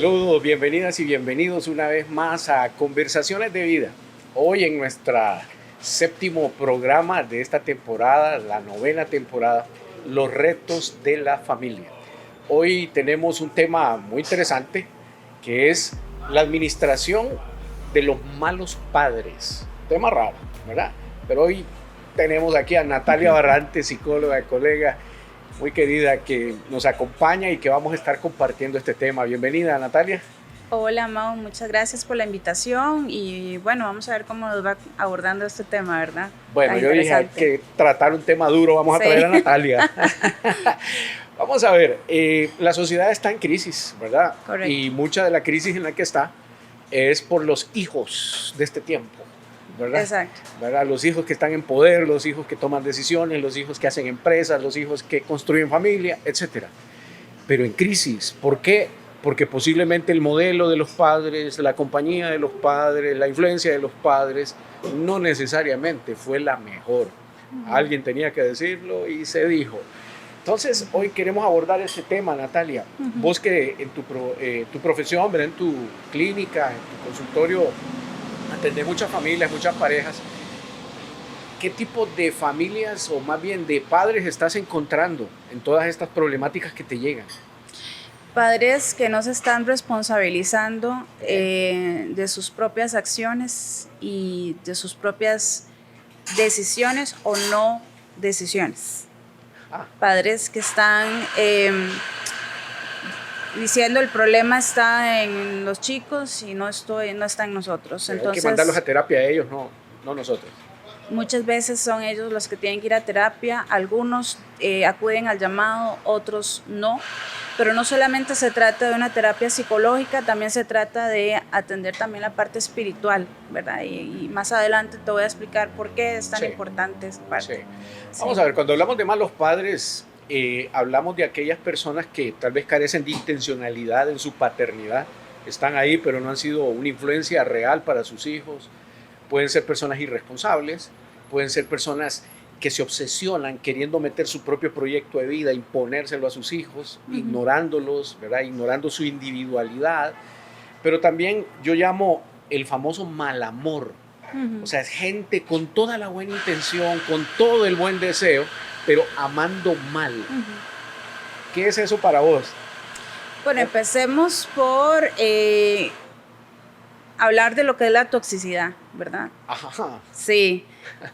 Saludos, bienvenidas y bienvenidos una vez más a Conversaciones de Vida. Hoy en nuestro séptimo programa de esta temporada, la novena temporada, los retos de la familia. Hoy tenemos un tema muy interesante que es la administración de los malos padres. Tema raro, ¿verdad? Pero hoy tenemos aquí a Natalia Barrante, psicóloga, colega muy querida, que nos acompaña y que vamos a estar compartiendo este tema. Bienvenida, Natalia. Hola, Mau, muchas gracias por la invitación y bueno, vamos a ver cómo nos va abordando este tema, ¿verdad? Bueno, yo dije, hay que tratar un tema duro, vamos a traer a Natalia. Vamos a ver, la sociedad está en crisis, ¿verdad? Correcto. Y mucha de la crisis en la que está es por los hijos de este tiempo, ¿verdad? Exacto. ¿Verdad? Los hijos que están en poder, los hijos que toman decisiones, los hijos que hacen empresas, los hijos que construyen familia, etc. Pero en crisis, ¿por qué? Porque posiblemente el modelo de los padres, la compañía de los padres, la influencia de los padres, no necesariamente fue la mejor. Alguien tenía que decirlo y se dijo. Entonces, hoy queremos abordar ese tema, Natalia. Vos que en tu profesión, ¿verdad? En tu clínica, en tu consultorio, atendés muchas familias, muchas parejas. ¿Qué tipo de familias o más bien de padres estás encontrando en todas estas problemáticas que te llegan? Padres que no se están responsabilizando de sus propias acciones y de sus propias decisiones o no decisiones. Padres que están diciendo el problema está en los chicos y no está en nosotros. Entonces, hay que mandarlos a terapia a ellos, no nosotros. Muchas veces son ellos los que tienen que ir a terapia, algunos acuden al llamado, otros no, pero no solamente se trata de una terapia psicológica, también se trata de atender también la parte espiritual, ¿verdad? Y más adelante te voy a explicar por qué es tan importante esa parte. Sí. Vamos a ver, cuando hablamos de malos padres, hablamos de aquellas personas que tal vez carecen de intencionalidad en su paternidad, están ahí pero no han sido una influencia real para sus hijos. Pueden ser personas irresponsables, pueden ser personas que se obsesionan queriendo meter su propio proyecto de vida, imponérselo a sus hijos, ignorándolos, ¿verdad? Ignorando su individualidad. Pero también yo llamo el famoso mal amor. O sea, es gente con toda la buena intención, con todo el buen deseo, pero amando mal. ¿Qué es eso para vos? Bueno, empecemos por hablar de lo que es la toxicidad, ¿verdad? Ajá. Sí,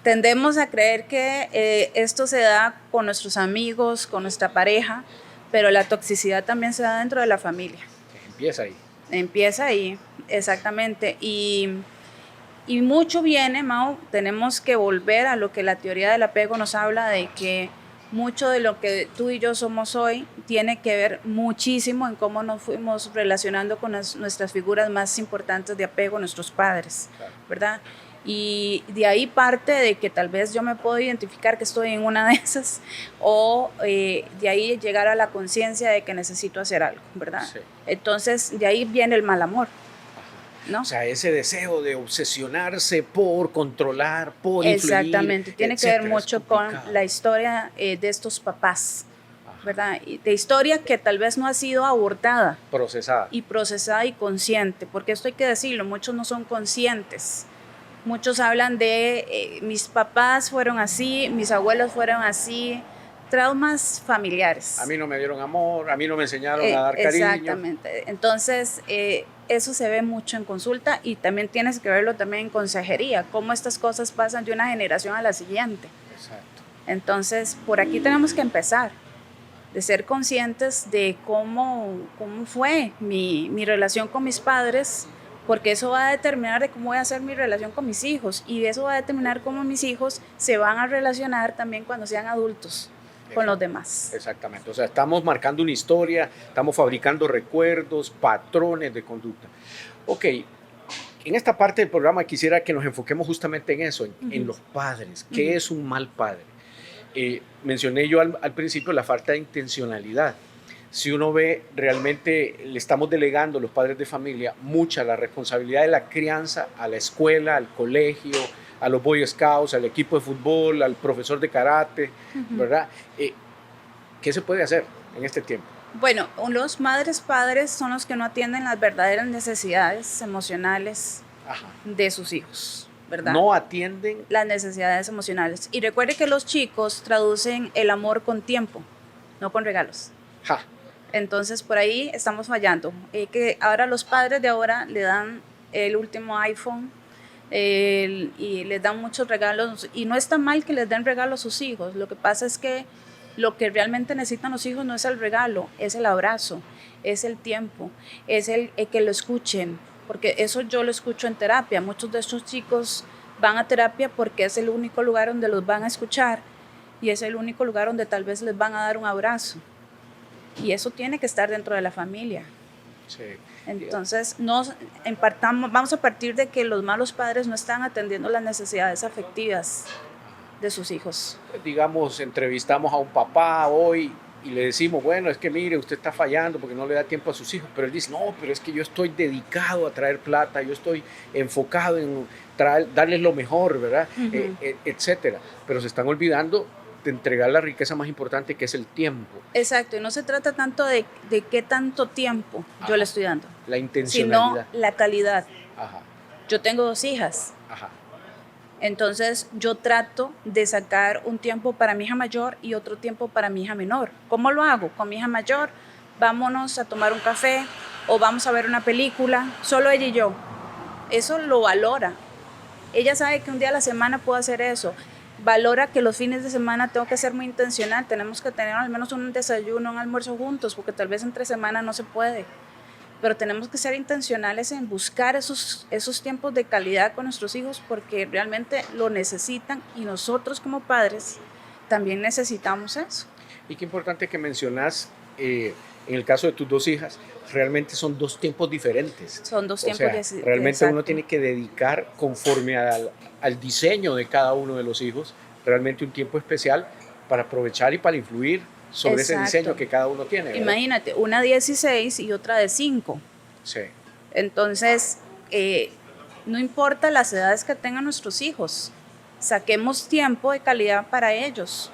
tendemos a creer que esto se da con nuestros amigos, con nuestra pareja, pero la toxicidad también se da dentro de la familia. Empieza ahí. Empieza ahí, exactamente. Y mucho viene, Mau, tenemos que volver a lo que la teoría del apego nos habla de que mucho de lo que tú y yo somos hoy tiene que ver muchísimo en cómo nos fuimos relacionando con nuestras figuras más importantes de apego, nuestros padres, ¿verdad? Y de ahí parte de que tal vez yo me puedo identificar que estoy en una de esas o de ahí llegar a la conciencia de que necesito hacer algo, ¿verdad? Sí. Entonces de ahí viene el mal amor, ¿no? O sea, ese deseo de obsesionarse por controlar, por influir. Exactamente, tiene que ver mucho con la historia de estos papás, ¿verdad? De historia que tal vez no ha sido abordada. Procesada. Y procesada y consciente, porque esto hay que decirlo, muchos no son conscientes. Muchos hablan de mis papás fueron así, mis abuelos fueron así, traumas familiares. A mí no me dieron amor, a mí no me enseñaron a dar cariño. Exactamente. Entonces, eso se ve mucho en consulta y también tienes que verlo también en consejería, cómo estas cosas pasan de una generación a la siguiente. Exacto. Entonces, por aquí tenemos que empezar, de ser conscientes de cómo fue mi relación con mis padres, porque eso va a determinar de cómo voy a ser mi relación con mis hijos y eso va a determinar cómo mis hijos se van a relacionar también cuando sean adultos con los demás. Exactamente, o sea, estamos marcando una historia, estamos fabricando recuerdos, patrones de conducta. Ok, en esta parte del programa quisiera que nos enfoquemos justamente en eso, en los padres. ¿Qué es un mal padre? Mencioné yo al principio la falta de intencionalidad. Si uno ve, realmente le estamos delegando los padres de familia mucha la responsabilidad de la crianza a la escuela, al colegio, a los Boy Scouts, al equipo de fútbol, al profesor de karate, ¿verdad? ¿Qué se puede hacer en este tiempo? Bueno, los madres padres son los que no atienden las verdaderas necesidades emocionales Ajá. de sus hijos, ¿verdad? No atienden. Las necesidades emocionales. Y recuerde que los chicos traducen el amor con tiempo, no con regalos. Ja. Entonces por ahí estamos fallando. Que ahora los padres de ahora le dan el último iPhone y les dan muchos regalos. Y no está mal que les den regalos a sus hijos. Lo que pasa es que lo que realmente necesitan los hijos no es el regalo, es el abrazo, es el tiempo, es el que lo escuchen. Porque eso yo lo escucho en terapia. Muchos de estos chicos van a terapia porque es el único lugar donde los van a escuchar y es el único lugar donde tal vez les van a dar un abrazo. Y eso tiene que estar dentro de la familia. Sí. Entonces, vamos a partir de que los malos padres no están atendiendo las necesidades afectivas de sus hijos. Digamos, entrevistamos a un papá hoy y le decimos, bueno, es que mire, usted está fallando porque no le da tiempo a sus hijos, pero él dice, no, pero es que yo estoy dedicado a traer plata, yo estoy enfocado en darles lo mejor, ¿verdad? Etcétera. Pero se están olvidando de entregar la riqueza más importante, que es el tiempo. Exacto, y no se trata tanto de qué tanto tiempo yo le estoy dando, la intencionalidad, sino la calidad. Ajá. Yo tengo 2 hijas. Ajá. Entonces yo trato de sacar un tiempo para mi hija mayor y otro tiempo para mi hija menor. ¿Cómo lo hago? Con mi hija mayor, vámonos a tomar un café o vamos a ver una película, solo ella y yo. Eso lo valora. Ella sabe que un día a la semana puedo hacer eso. Valora que los fines de semana tengo que ser muy intencional. Tenemos que tener al menos un desayuno, un almuerzo juntos, porque tal vez entre semana no se puede. Pero tenemos que ser intencionales en buscar esos tiempos de calidad con nuestros hijos porque realmente lo necesitan y nosotros como padres también necesitamos eso. Y qué importante que mencionas, en el caso de tus 2 hijas, realmente son 2 tiempos diferentes. Son 2 tiempos diferentes. Realmente exacto. Uno tiene que dedicar conforme al diseño de cada uno de los hijos, realmente un tiempo especial para aprovechar y para influir sobre ese diseño que cada uno tiene, ¿verdad? Imagínate, una de 16 y otra de 5. Sí. Entonces, no importa las edades que tengan nuestros hijos, saquemos tiempo de calidad para ellos.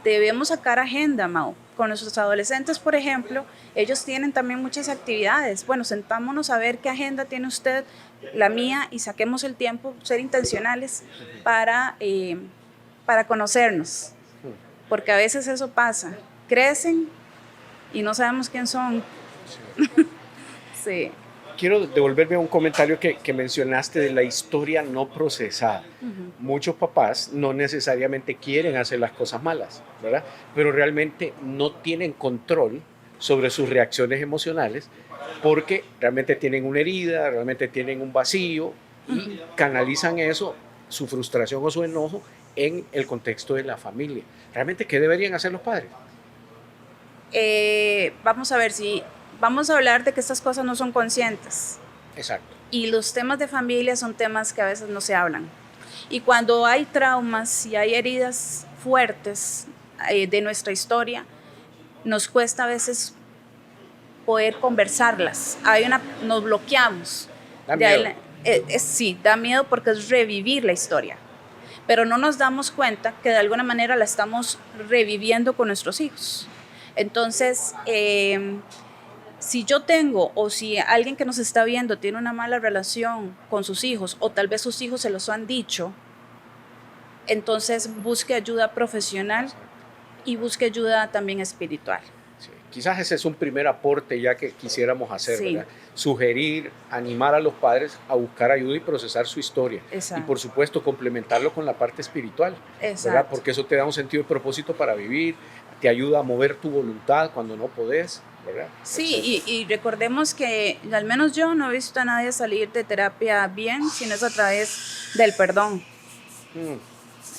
Debemos sacar agenda, Mau. Con nuestros adolescentes, por ejemplo, ellos tienen también muchas actividades. Bueno, sentámonos a ver qué agenda tiene usted, la mía, y saquemos el tiempo, ser intencionales para conocernos. Porque a veces eso pasa. Crecen y no sabemos quién son. Sí. Sí. Quiero devolverme a un comentario que mencionaste de la historia no procesada. Muchos papás no necesariamente quieren hacer las cosas malas, ¿verdad? Pero realmente no tienen control sobre sus reacciones emocionales porque realmente tienen una herida, realmente tienen un vacío y canalizan eso, su frustración o su enojo, en el contexto de la familia. ¿Realmente qué deberían hacer los padres? Vamos a ver si vamos a hablar de que estas cosas no son conscientes. Exacto. Y los temas de familia son temas que a veces no se hablan. Y cuando hay traumas y hay heridas fuertes de nuestra historia, nos cuesta a veces poder conversarlas. Nos bloqueamos. Da miedo. Sí, da miedo porque es revivir la historia. Pero no nos damos cuenta que de alguna manera la estamos reviviendo con nuestros hijos. Entonces, si yo tengo o si alguien que nos está viendo tiene una mala relación con sus hijos o tal vez sus hijos se los han dicho, entonces busque ayuda profesional y busque ayuda también espiritual. Sí. Quizás ese es un primer aporte ya que quisiéramos hacer, Sí. ¿verdad? Sugerir, animar a los padres a buscar ayuda y procesar su historia. Exacto. Y por supuesto complementarlo con la parte espiritual, Exacto. ¿verdad? Porque eso te da un sentido de propósito para vivir, te ayuda a mover tu voluntad cuando no podés, ¿verdad? Sí, y recordemos que al menos yo no he visto a nadie salir de terapia bien, sino es a través del perdón.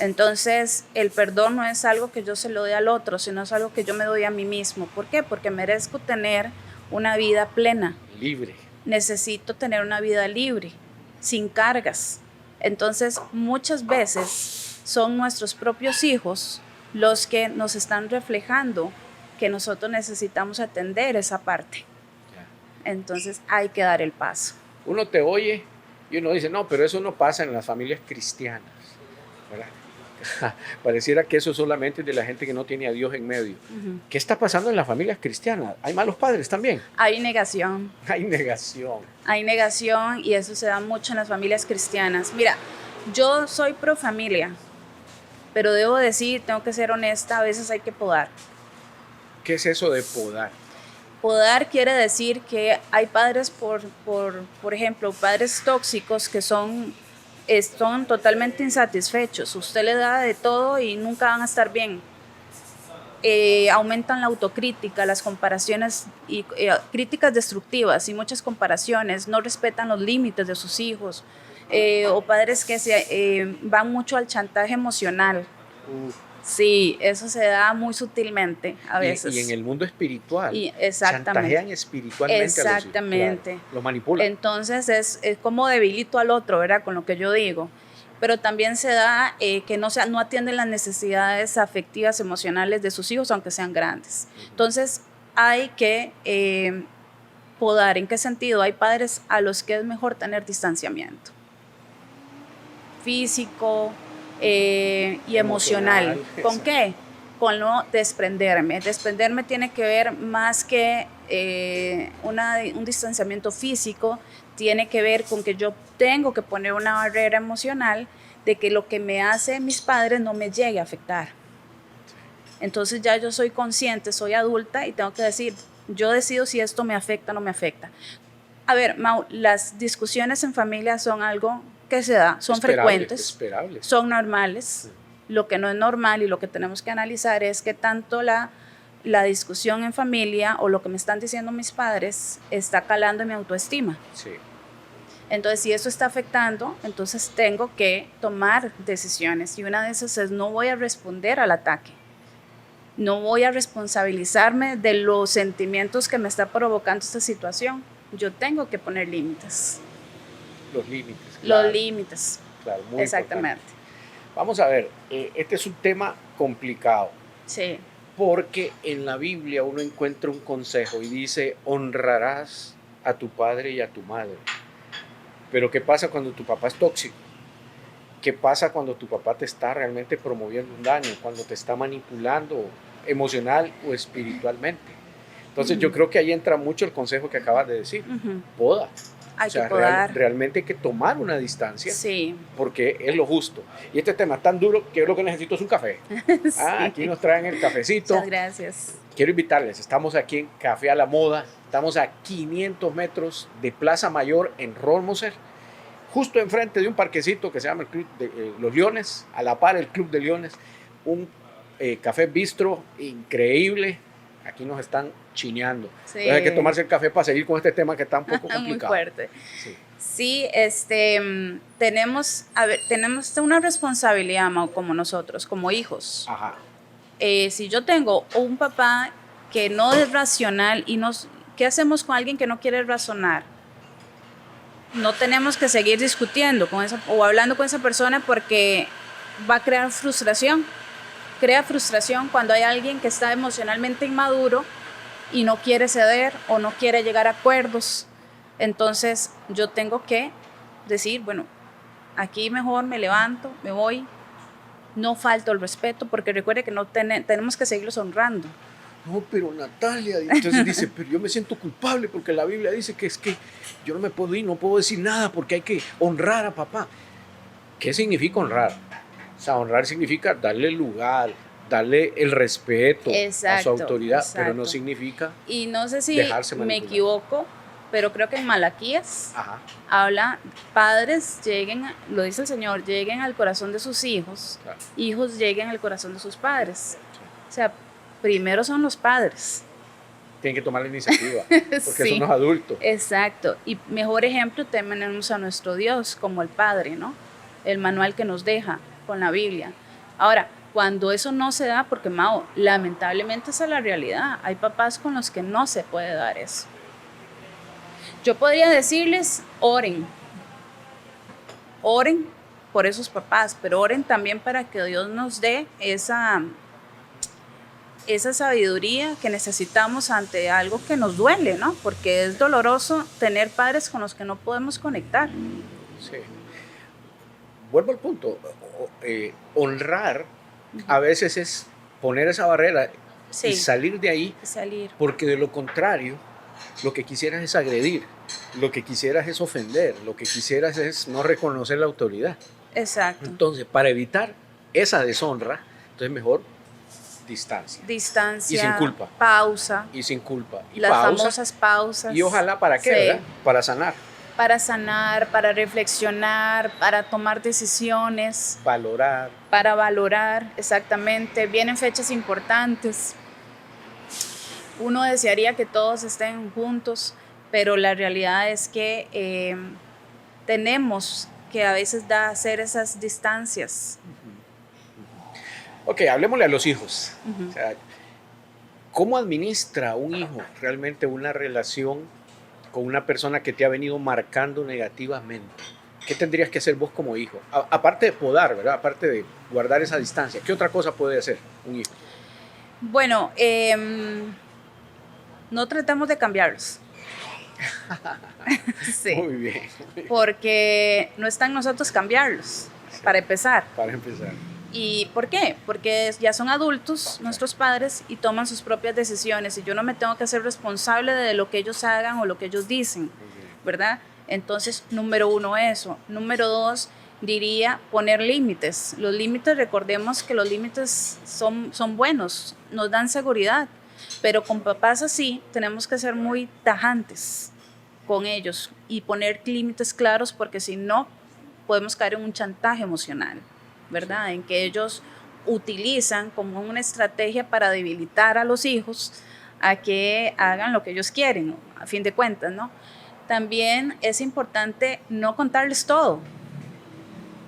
Entonces, el perdón no es algo que yo se lo doy al otro, sino es algo que yo me doy a mí mismo. ¿Por qué? Porque merezco tener una vida plena. Libre. Necesito tener una vida libre, sin cargas. Entonces, muchas veces son nuestros propios hijos los que nos están reflejando que nosotros necesitamos atender esa parte. Entonces, hay que dar el paso. Uno te oye y uno dice, no, pero eso no pasa en las familias cristianas, ¿verdad? Pareciera que eso solamente es de la gente que no tiene a Dios en medio. ¿Qué está pasando en las familias cristianas? ¿Hay malos padres también? Hay negación. Hay negación. Hay negación y eso se da mucho en las familias cristianas. Mira, yo soy pro familia, pero debo decir, tengo que ser honesta, a veces hay que podar. ¿Qué es eso de podar? Podar quiere decir que hay padres, por ejemplo, padres tóxicos que son totalmente insatisfechos. Usted le da de todo y nunca van a estar bien. Aumentan la autocrítica, las comparaciones y críticas destructivas y muchas comparaciones, no respetan los límites de sus hijos, o padres que van mucho al chantaje emocional. Sí, eso se da muy sutilmente a veces. Y en el mundo espiritual. Exactamente. Chantajean espiritualmente exactamente. A los hijos. Claro, lo manipulan. Entonces es como debilito al otro, ¿verdad? Con lo que yo digo. Pero también se da que no atienden las necesidades afectivas, emocionales de sus hijos, aunque sean grandes. Entonces hay que podar. ¿En qué sentido? Hay padres a los que es mejor tener distanciamiento físico y emocional. ¿Con qué? Con no desprenderme. Desprenderme tiene que ver más que un distanciamiento físico, tiene que ver con que yo tengo que poner una barrera emocional de que lo que me hacen mis padres no me llegue a afectar. Entonces ya yo soy consciente, soy adulta y tengo que decir, yo decido si esto me afecta o no me afecta. A ver, Mau, las discusiones en familia son algo que se da, son frecuentes, esperables. Son normales. Lo que no es normal y lo que tenemos que analizar es que tanto la discusión en familia o lo que me están diciendo mis padres está calando en mi autoestima. Sí. Entonces, si eso está afectando, entonces tengo que tomar decisiones. Y una de esas es, no voy a responder al ataque. No voy a responsabilizarme de los sentimientos que me está provocando esta situación. Yo tengo que poner límites. Los límites. Claro. Los límites. Claro, muy exactamente. Importante. Vamos a ver, este es un tema complicado. Sí. Porque en la Biblia uno encuentra un consejo y dice, honrarás a tu padre y a tu madre. Pero ¿qué pasa cuando tu papá es tóxico? ¿Qué pasa cuando tu papá te está realmente promoviendo un daño? Cuando te está manipulando emocional o espiritualmente. Entonces yo creo que ahí entra mucho el consejo que acabas de decir. Poda. Hay que podar. Realmente hay que tomar una distancia, sí, porque es lo justo. Y este tema es tan duro que yo lo que necesito es un café. Sí. Aquí nos traen el cafecito. Muchas gracias. Quiero invitarles, estamos aquí en Café a la Moda, estamos a 500 metros de Plaza Mayor en Rolmoser, justo enfrente de un parquecito que se llama el Club de los Leones, a la par el Club de Leones, un café bistro increíble. Aquí nos están chineando. Sí. Entonces hay que tomarse el café para seguir con este tema que está un poco complicado. Muy fuerte. Sí, tenemos una responsabilidad, Mau, como nosotros, como hijos. Ajá. Si yo tengo un papá que no es racional ¿qué hacemos con alguien que no quiere razonar? No tenemos que seguir discutiendo o hablando con esa persona porque va a crear frustración. Crea frustración cuando hay alguien que está emocionalmente inmaduro y no quiere ceder o no quiere llegar a acuerdos. Entonces yo tengo que decir, bueno, aquí mejor me levanto, me voy, no falto el respeto, porque recuerde que no tenemos que seguirlos honrando. No, pero Natalia, entonces dice, pero yo me siento culpable porque la Biblia dice que es que yo no me puedo ir, no puedo decir nada porque hay que honrar a papá. ¿Qué significa honrar? O sea, honrar significa darle lugar, darle el respeto a su autoridad, pero no significa y no sé si me equivoco, pero creo que en Malaquías habla, padres lo dice el Señor, lleguen al corazón de sus hijos, claro. Hijos lleguen al corazón de sus padres. Sí. O sea, primero son los padres. Tienen que tomar la iniciativa, porque sí, son los adultos. Exacto, y mejor ejemplo tenemos a nuestro Dios como el Padre, ¿no? El manual que nos deja con la Biblia. Ahora, cuando eso no se da, porque Mau, lamentablemente esa es la realidad, hay papás con los que no se puede dar eso. Yo podría decirles, oren por esos papás, pero oren también para que Dios nos dé esa sabiduría que necesitamos ante algo que nos duele, ¿no? Porque es doloroso tener padres con los que no podemos conectar. Sí. vuelvo al punto, honrar a veces es poner esa barrera y Sí, salir de ahí, salir. porque de lo contrario, lo que quisieras es agredir, lo que quisieras es ofender, lo que quisieras es no reconocer la autoridad. Exacto. Entonces, para evitar esa deshonra, entonces mejor distancia. Distancia, Y sin culpa. pausa, Y sin culpa. Y las pausa. famosas pausas. Y ojalá, ¿para qué, Sí. verdad? Para sanar, Para sanar, para reflexionar, para tomar decisiones, valorar. para valorar, exactamente. Vienen fechas importantes. Uno desearía que todos estén juntos, pero la realidad es que tenemos que a veces hacer esas distancias. Ok, hablemosle a los hijos. Ujú. O sea, ¿cómo administra un hijo realmente una relación con una persona que te ha venido marcando negativamente? ¿Qué tendrías que hacer vos como hijo? Aparte de podar, ¿verdad? Aparte de guardar esa distancia, ¿qué otra cosa puede hacer un hijo? Bueno, no tratemos de cambiarlos. Sí, Muy bien, porque no está en nosotros cambiarlos, para empezar. para empezar. ¿Y por qué? Porque ya son adultos nuestros padres y toman sus propias decisiones y yo no me tengo que hacer responsable de lo que ellos hagan o lo que ellos dicen, ¿verdad? Entonces, número uno, eso. Número dos, diría poner límites. Los límites, recordemos que los límites son buenos, nos dan seguridad, pero con papás así tenemos que ser muy tajantes con ellos y poner límites claros porque si no, podemos caer en un chantaje emocional, ¿verdad? En que ellos utilizan como una estrategia para debilitar a los hijos a que hagan lo que ellos quieren, a fin de cuentas, ¿no? También es importante no contarles todo.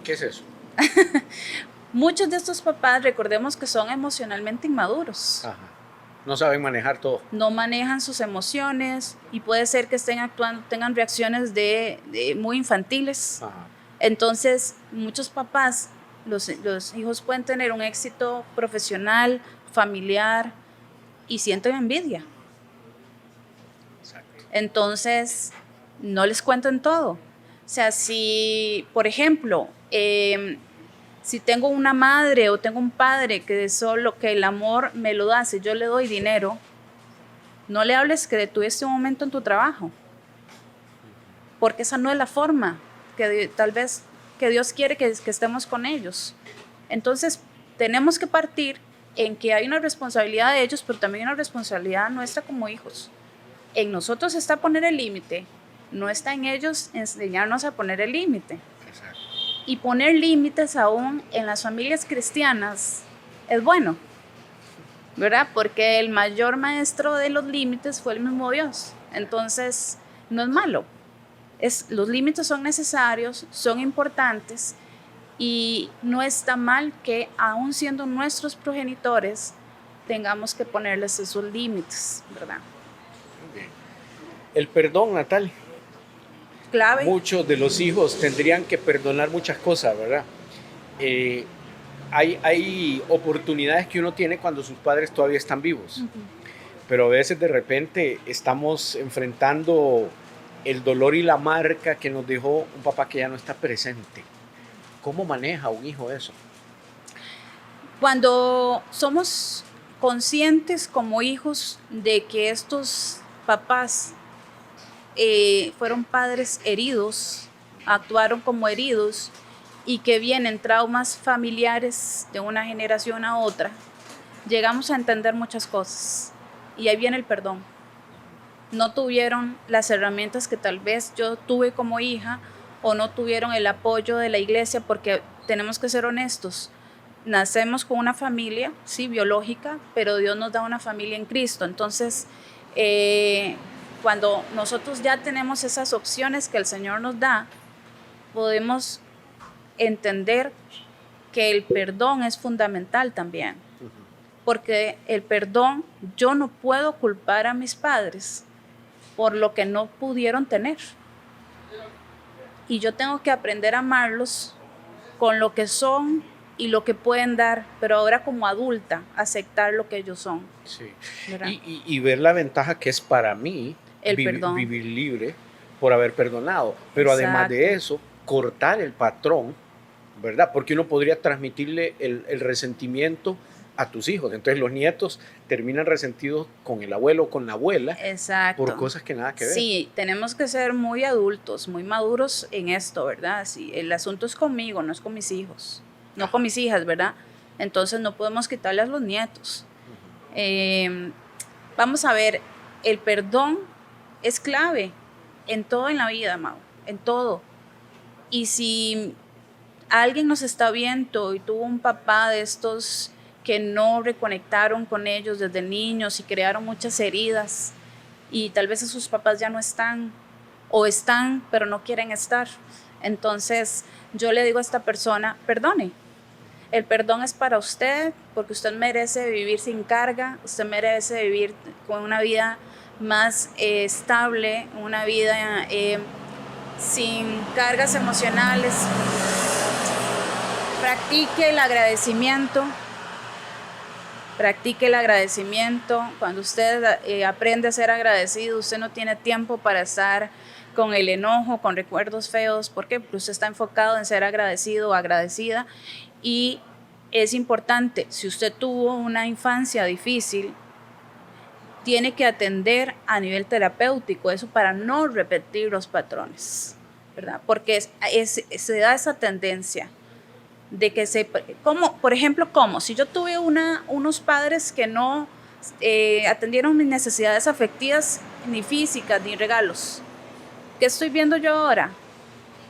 ¿Qué es eso? Muchos de estos papás, recordemos que son emocionalmente inmaduros. Ajá. No saben manejar todo. No manejan sus emociones y puede ser que estén actuando, tengan reacciones de muy infantiles. Ajá. Entonces, muchos papás, los hijos pueden tener un éxito profesional, familiar y sienten envidia. Exacto. Entonces, no les cuenten todo. O sea, si, por ejemplo, si tengo una madre o tengo un padre que solo que el amor me lo da, si yo le doy dinero, no le hables que detuviste un momento en tu trabajo, porque esa no es la forma que tal vez que Dios quiere que estemos con ellos. Entonces, tenemos que partir en que hay una responsabilidad de ellos, pero también una responsabilidad nuestra como hijos. En nosotros está poner el límite, no está en ellos enseñarnos a poner el límite. Exacto. Y poner límites aún en las familias cristianas es bueno, ¿verdad? Porque el mayor maestro de los límites fue el mismo Dios. Entonces, no es malo. Los límites son necesarios, son importantes y no está mal que aún siendo nuestros progenitores tengamos que ponerles esos límites, ¿verdad? Muy bien. El perdón, Natal. Clave. Muchos de los hijos tendrían que perdonar muchas cosas, ¿verdad? Hay oportunidades que uno tiene cuando sus padres todavía están vivos, pero a veces de repente estamos enfrentando el dolor y la marca que nos dejó un papá que ya no está presente. ¿Cómo maneja un hijo eso? Cuando somos conscientes como hijos de que estos papás fueron padres heridos, actuaron como heridos y que vienen traumas familiares de una generación a otra, llegamos a entender muchas cosas y ahí viene el perdón. No tuvieron las herramientas que tal vez yo tuve como hija o no tuvieron el apoyo de la iglesia porque tenemos que ser honestos. Nacemos con una familia, sí, biológica, pero Dios nos da una familia en Cristo. Entonces, cuando nosotros ya tenemos esas opciones que el Señor nos da, podemos entender que el perdón es fundamental también. Porque el perdón, yo no puedo culpar a mis padres por lo que no pudieron tener. Y yo tengo que aprender a amarlos con lo que son y lo que pueden dar, pero ahora como adulta, aceptar lo que ellos son. Sí. ¿Verdad? Y ver la ventaja que es para mí El perdón. vivir libre por haber perdonado. Pero Exacto. además de eso, cortar el patrón ¿verdad? Porque uno podría transmitirle el resentimiento a tus hijos. Entonces los nietos terminan resentidos con el abuelo o con la abuela. Exacto. Por cosas que nada que ver. Sí, tenemos que ser muy adultos, muy maduros en esto, ¿verdad? Sí, el asunto es conmigo, no es con mis hijos, no con mis hijas, ¿verdad? Entonces no podemos quitarle a los nietos. Vamos a ver, el perdón es clave en todo en la vida, Mau, en todo. Y si alguien nos está viendo y tuvo un papá de estos que no reconectaron con ellos desde niños y crearon muchas heridas, y tal vez sus papás ya no están, o están, pero no quieren estar. Entonces, yo le digo a esta persona, perdone. El perdón es para usted, porque usted merece vivir sin carga, usted merece vivir con una vida más estable, una vida sin cargas emocionales. Practique el agradecimiento. Practique el agradecimiento. Cuando usted aprende a ser agradecido, usted no tiene tiempo para estar con el enojo, con recuerdos feos. ¿Por qué? Porque usted está enfocado en ser agradecido o agradecida. Y es importante, si usted tuvo una infancia difícil, tiene que atender a nivel terapéutico eso para no repetir los patrones, ¿verdad? Porque se da esa tendencia de que por ejemplo, si yo tuve unos padres que no atendieron mis necesidades afectivas, ni físicas, ni regalos, ¿qué estoy viendo yo ahora?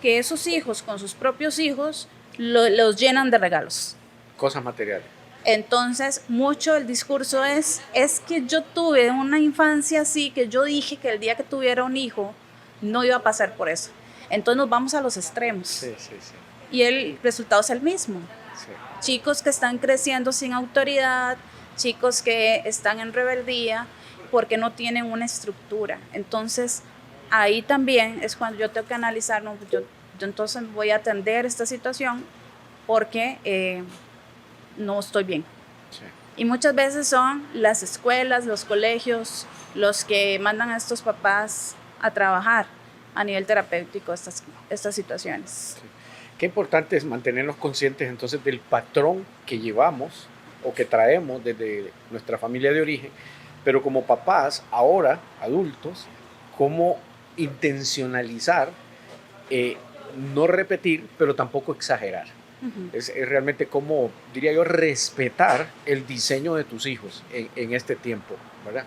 Que esos hijos con sus propios hijos los llenan de regalos. Cosas materiales. Entonces, mucho el discurso es que yo tuve una infancia así, que yo dije que el día que tuviera un hijo no iba a pasar por eso. Entonces nos vamos a los extremos. Sí. Y el resultado es el mismo. Sí. Chicos que están creciendo sin autoridad, chicos que están en rebeldía porque no tienen una estructura. Entonces, ahí también es cuando yo tengo que analizar, no, yo entonces voy a atender esta situación porque no estoy bien. Sí. Y muchas veces son las escuelas, los colegios, los que mandan a estos papás a trabajar a nivel terapéutico estas situaciones. Sí. Qué importante es mantenernos conscientes entonces del patrón que llevamos o que traemos desde nuestra familia de origen, pero como papás, ahora adultos, cómo intencionalizar, no repetir, pero tampoco exagerar. Uh-huh. Es realmente como, diría yo, respetar el diseño de tus hijos en este tiempo, ¿verdad?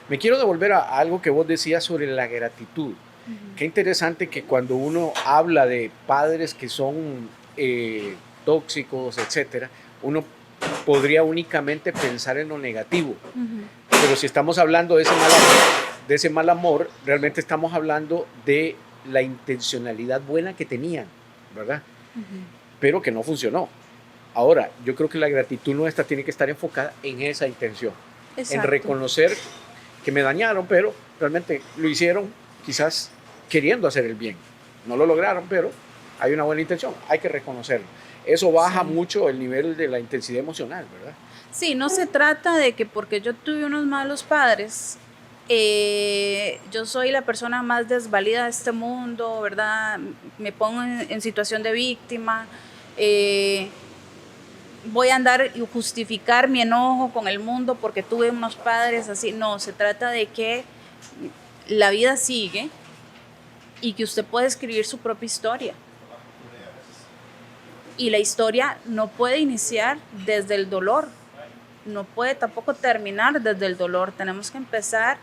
Me quiero devolver a algo que vos decías sobre la gratitud. Uh-huh. Qué interesante que cuando uno habla de padres que son tóxicos, etcétera, uno podría únicamente pensar en lo negativo. Uh-huh. Pero si estamos hablando de ese mal amor, realmente estamos hablando de la intencionalidad buena que tenían, ¿verdad? Uh-huh. Pero que no funcionó. Ahora, yo creo que la gratitud nuestra tiene que estar enfocada en esa intención. Exacto. En reconocer que me dañaron, pero realmente lo hicieron quizás queriendo hacer el bien. No lo lograron, pero hay una buena intención, hay que reconocerlo. Eso baja mucho el nivel de la intensidad emocional, ¿verdad? Sí, no se trata de que porque yo tuve unos malos padres, yo soy la persona más desvalida de este mundo, ¿verdad? Me pongo en situación de víctima, voy a andar y justificar mi enojo con el mundo porque tuve unos padres así. No, se trata de que la vida sigue y que usted puede escribir su propia historia. Y la historia no puede iniciar desde el dolor, no puede tampoco terminar desde el dolor. Tenemos que empezar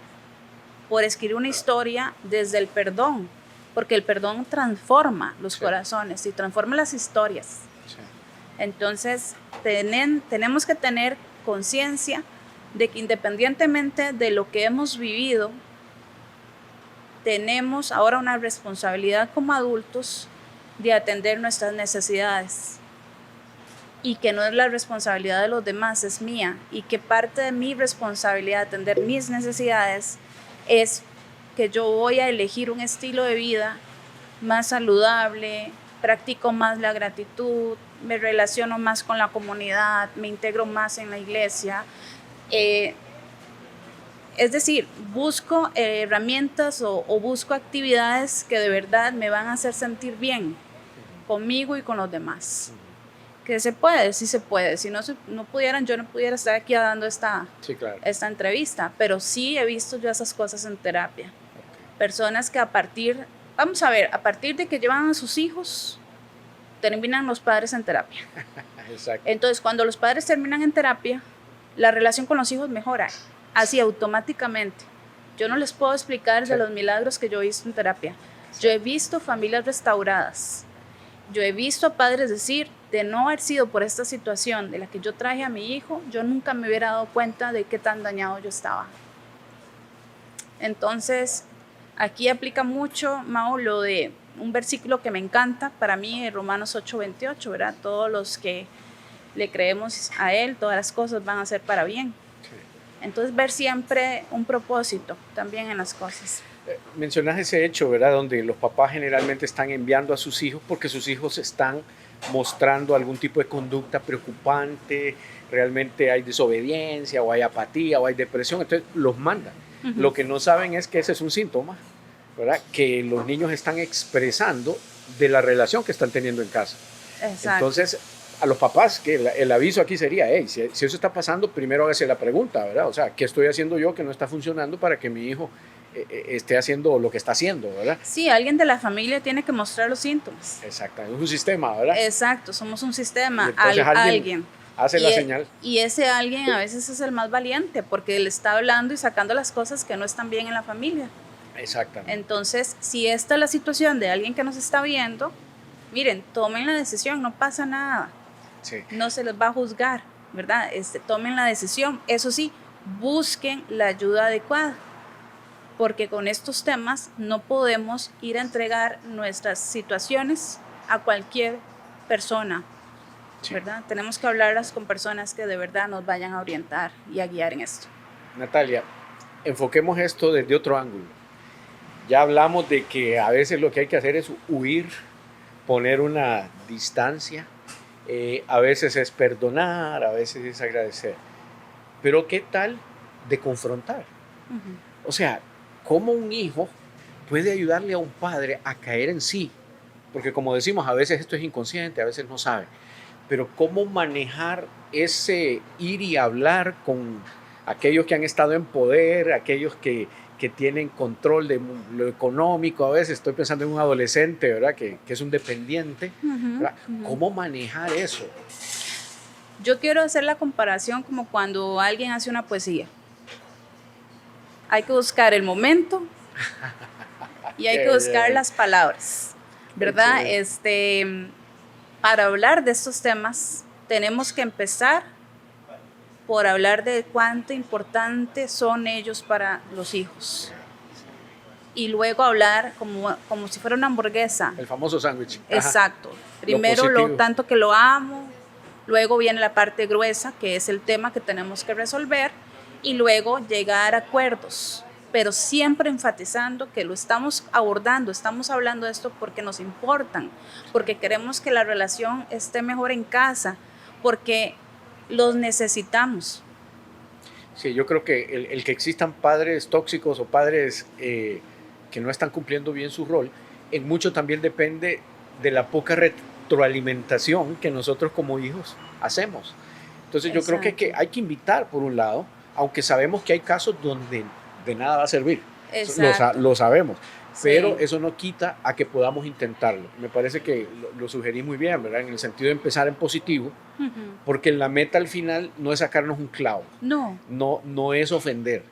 por escribir una historia desde el perdón, porque el perdón transforma los corazones y transforma las historias. Sí. Entonces, tenemos que tener conciencia de que independientemente de lo que hemos vivido, tenemos ahora una responsabilidad como adultos de atender nuestras necesidades y que no es la responsabilidad de los demás, es mía, y que parte de mi responsabilidad de atender mis necesidades es que yo voy a elegir un estilo de vida más saludable, practico más la gratitud, me relaciono más con la comunidad, me integro más en la iglesia. Es decir, busco herramientas o busco actividades que de verdad me van a hacer sentir bien. conmigo y con los demás. Que se puede, sí se puede. Si no, no pudieran, yo no pudiera estar aquí dando esta entrevista, pero sí he visto yo esas cosas en terapia. Personas que a partir de que llevan a sus hijos, terminan los padres en terapia. Exacto. Entonces, cuando los padres terminan en terapia, la relación con los hijos mejora, así automáticamente. Yo no les puedo explicar de los milagros que yo he visto en terapia. Yo he visto familias restauradas. Yo he visto a padres decir, de no haber sido por esta situación de la que yo traje a mi hijo, yo nunca me hubiera dado cuenta de qué tan dañado yo estaba. Entonces, aquí aplica mucho, Mau, lo de un versículo que me encanta, para mí, Romanos 8:28, ¿verdad? Todos los que le creemos a Él, todas las cosas van a ser para bien. Entonces, ver siempre un propósito también en las cosas. Mencionas ese hecho, ¿verdad? Donde los papás generalmente están enviando a sus hijos porque sus hijos están mostrando algún tipo de conducta preocupante, realmente hay desobediencia o hay apatía o hay depresión, entonces los mandan. Lo que no saben es que ese es un síntoma, ¿verdad? Que los niños están expresando de la relación que están teniendo en casa. Exacto. Entonces, a los papás, que el aviso aquí sería, hey, si eso está pasando, primero hágase la pregunta, ¿verdad? O sea, ¿qué estoy haciendo yo que no está funcionando para que mi hijo esté haciendo lo que está haciendo, ¿verdad? Sí, alguien de la familia tiene que mostrar los síntomas. Exacto, es un sistema, ¿verdad? Exacto, somos un sistema, alguien hace la señal. Y ese alguien a veces es el más valiente porque le está hablando y sacando las cosas que no están bien en la familia. Exactamente. Entonces, si esta es la situación de alguien que nos está viendo, miren, tomen la decisión, no pasa nada. Sí. No se les va a juzgar, ¿verdad? Tomen la decisión. Eso sí, busquen la ayuda adecuada, porque con estos temas no podemos ir a entregar nuestras situaciones a cualquier persona, ¿verdad? Tenemos que hablarlas con personas que de verdad nos vayan a orientar y a guiar en esto. Natalia, enfoquemos esto desde otro ángulo. Ya hablamos de que a veces lo que hay que hacer es huir, poner una distancia, a veces es perdonar, a veces es agradecer. Pero ¿qué tal de confrontar? O sea, ¿cómo un hijo puede ayudarle a un padre a caer en sí? Porque como decimos, a veces esto es inconsciente, a veces no sabe. Pero ¿cómo manejar ese ir y hablar con aquellos que han estado en poder, aquellos que tienen control de lo económico? A veces estoy pensando en un adolescente, ¿verdad? Que es un dependiente. ¿Cómo manejar eso? Yo quiero hacer la comparación como cuando alguien hace una poesía. Hay que buscar el momento y hay que buscar las palabras, ¿verdad? Para hablar de estos temas tenemos que empezar por hablar de cuánto importantes son ellos para los hijos. Y luego hablar como si fuera una hamburguesa. El famoso sándwich. Exacto. Primero lo tanto que lo amo, luego viene la parte gruesa, que es el tema que tenemos que resolver, y luego llegar a acuerdos, pero siempre enfatizando que lo estamos abordando, estamos hablando de esto porque nos importan, porque queremos que la relación esté mejor en casa, porque los necesitamos. Sí, yo creo que el que existan padres tóxicos o padres que no están cumpliendo bien su rol, en mucho también depende de la poca retroalimentación que nosotros como hijos hacemos. Entonces yo creo que hay que invitar por un lado, aunque sabemos que hay casos donde de nada va a servir, lo sabemos, pero eso no quita a que podamos intentarlo. Me parece que lo sugerí muy bien, ¿verdad? En el sentido de empezar en positivo, porque la meta al final no es sacarnos un clavo, no es ofender,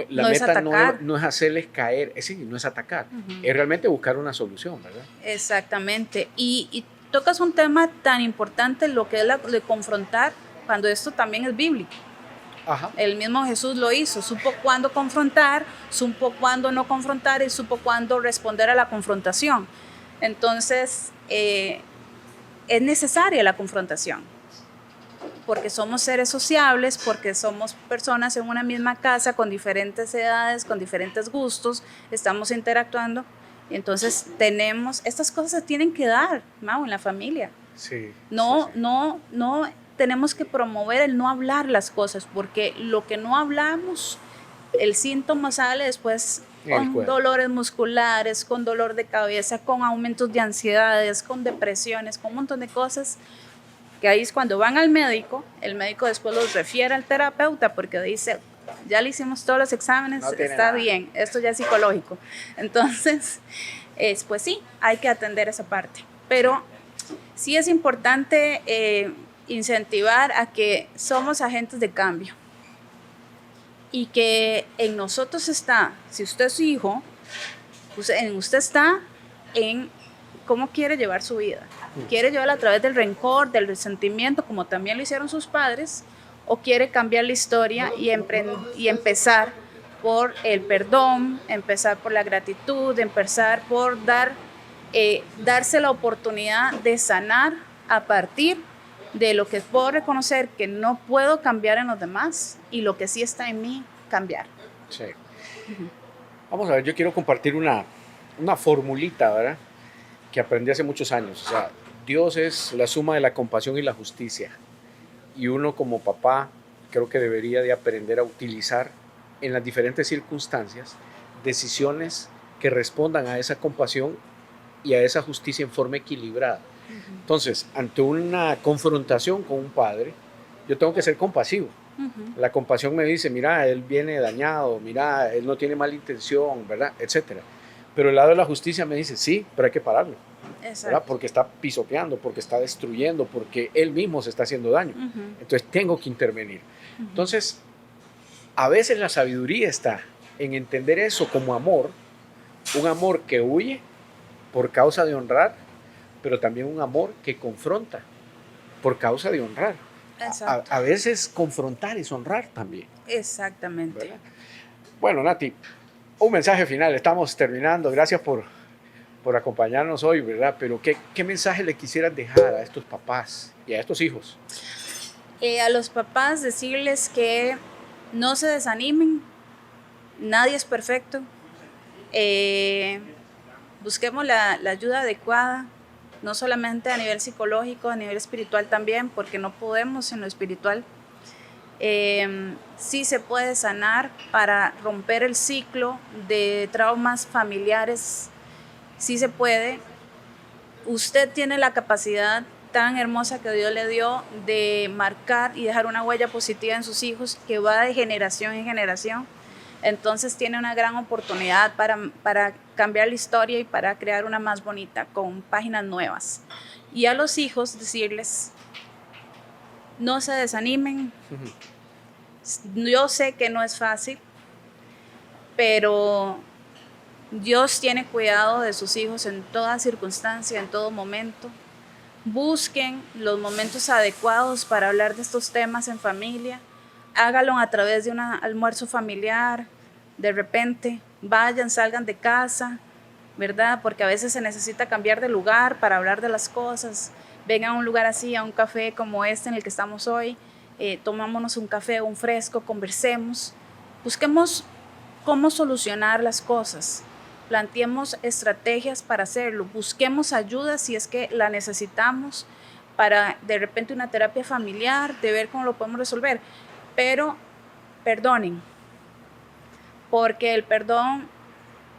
la meta no es hacerles caer, no es atacar, es realmente buscar una solución, ¿verdad? Exactamente, y tocas un tema tan importante, lo que es de confrontar, cuando esto también es bíblico. Ajá. El mismo Jesús lo hizo, supo cuándo confrontar, supo cuándo no confrontar y supo cuándo responder a la confrontación. Entonces, es necesaria la confrontación, porque somos seres sociables, porque somos personas en una misma casa con diferentes edades, con diferentes gustos, estamos interactuando, y entonces estas cosas se tienen que dar, Mau, en la familia. Sí. No tenemos que promover el no hablar las cosas, porque lo que no hablamos, el síntoma sale después con dolores musculares, con dolor de cabeza, con aumentos de ansiedades, con depresiones, con un montón de cosas, que ahí es cuando van al médico, el médico después los refiere al terapeuta porque dice, ya le hicimos todos los exámenes, no está nada bien, esto ya es psicológico. Entonces, pues sí, hay que atender esa parte. Pero sí es importante incentivar a que somos agentes de cambio y que en nosotros está, si usted es su hijo, pues en usted está en cómo quiere llevar su vida. ¿Quiere llevarla a través del rencor, del resentimiento, como también lo hicieron sus padres? ¿O quiere cambiar la historia y empezar por el perdón, empezar por la gratitud, empezar por darse la oportunidad de sanar a partir de lo que puedo reconocer que no puedo cambiar en los demás y lo que sí está en mí, cambiar? Sí. Vamos a ver, yo quiero compartir una formulita, ¿verdad?, que aprendí hace muchos años. O sea, Dios es la suma de la compasión y la justicia. Y uno como papá creo que debería de aprender a utilizar en las diferentes circunstancias decisiones que respondan a esa compasión y a esa justicia en forma equilibrada. Entonces, ante una confrontación con un padre, yo tengo que ser compasivo. La compasión me dice, mira, él viene dañado, mira, él no tiene mala intención, ¿verdad?, etcétera. Pero el lado de la justicia me dice, sí, pero hay que pararlo, ¿verdad?, porque está pisoteando, porque está destruyendo, porque él mismo se está haciendo daño. Entonces tengo que intervenir. Entonces, a veces la sabiduría está en entender eso como amor, un amor que huye por causa de honrar, pero también un amor que confronta por causa de honrar. A veces confrontar es honrar también. Exactamente. ¿Verdad? Bueno, Nati, un mensaje final, estamos terminando. Gracias por acompañarnos hoy, ¿verdad? Pero ¿qué mensaje le quisieras dejar a estos papás y a estos hijos? A los papás decirles que no se desanimen, nadie es perfecto. Busquemos la ayuda adecuada, no solamente a nivel psicológico, a nivel espiritual también, porque no podemos en lo espiritual. Sí se puede sanar para romper el ciclo de traumas familiares, sí se puede. Usted tiene la capacidad tan hermosa que Dios le dio de marcar y dejar una huella positiva en sus hijos que va de generación en generación. Entonces tiene una gran oportunidad para cambiar la historia y para crear una más bonita, con páginas nuevas. Y a los hijos decirles, no se desanimen. Yo sé que no es fácil, pero Dios tiene cuidado de sus hijos en toda circunstancia, en todo momento. Busquen los momentos adecuados para hablar de estos temas en familia. Háganlo a través de un almuerzo familiar. De repente, vayan, salgan de casa, ¿verdad? Porque a veces se necesita cambiar de lugar para hablar de las cosas. Vengan a un lugar así, a un café como este en el que estamos hoy. Tomámonos un café, un fresco, conversemos. Busquemos cómo solucionar las cosas. Planteemos estrategias para hacerlo. Busquemos ayuda si es que la necesitamos para de repente una terapia familiar, de ver cómo lo podemos resolver. Pero perdonen, porque el perdón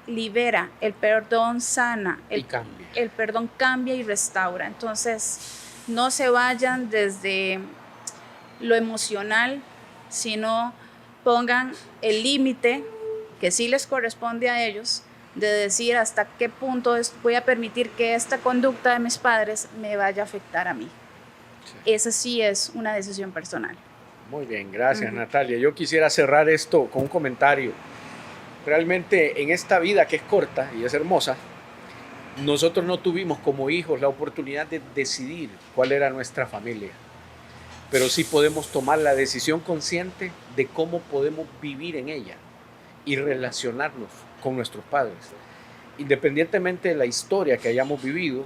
libera, el perdón sana, el perdón cambia y restaura. Entonces, no se vayan desde lo emocional, sino pongan el límite que sí les corresponde a ellos, de decir hasta qué punto voy a permitir que esta conducta de mis padres me vaya a afectar a mí. Sí. Esa sí es una decisión personal. Muy bien, gracias Natalia. Yo quisiera cerrar esto con un comentario. Realmente en esta vida que es corta y es hermosa, nosotros no tuvimos como hijos la oportunidad de decidir cuál era nuestra familia, pero sí podemos tomar la decisión consciente de cómo podemos vivir en ella y relacionarnos con nuestros padres. Independientemente de la historia que hayamos vivido,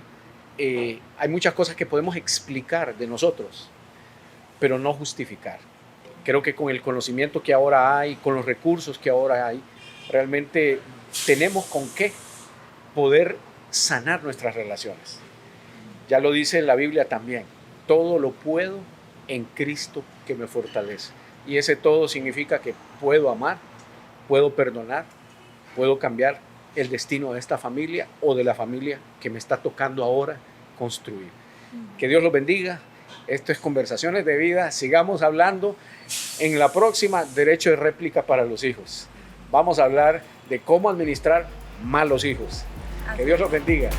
hay muchas cosas que podemos explicar de nosotros, pero no justificar. Creo que con el conocimiento que ahora hay, con los recursos que ahora hay, realmente tenemos con qué poder sanar nuestras relaciones. Ya lo dice la Biblia también, todo lo puedo en Cristo que me fortalece. Y ese todo significa que puedo amar, puedo perdonar, puedo cambiar el destino de esta familia o de la familia que me está tocando ahora construir. Que Dios los bendiga. Esto es Conversaciones de Vida. Sigamos hablando en la próxima, derecho de réplica para los hijos. Vamos a hablar de cómo administrar malos hijos. Que Dios los bendiga.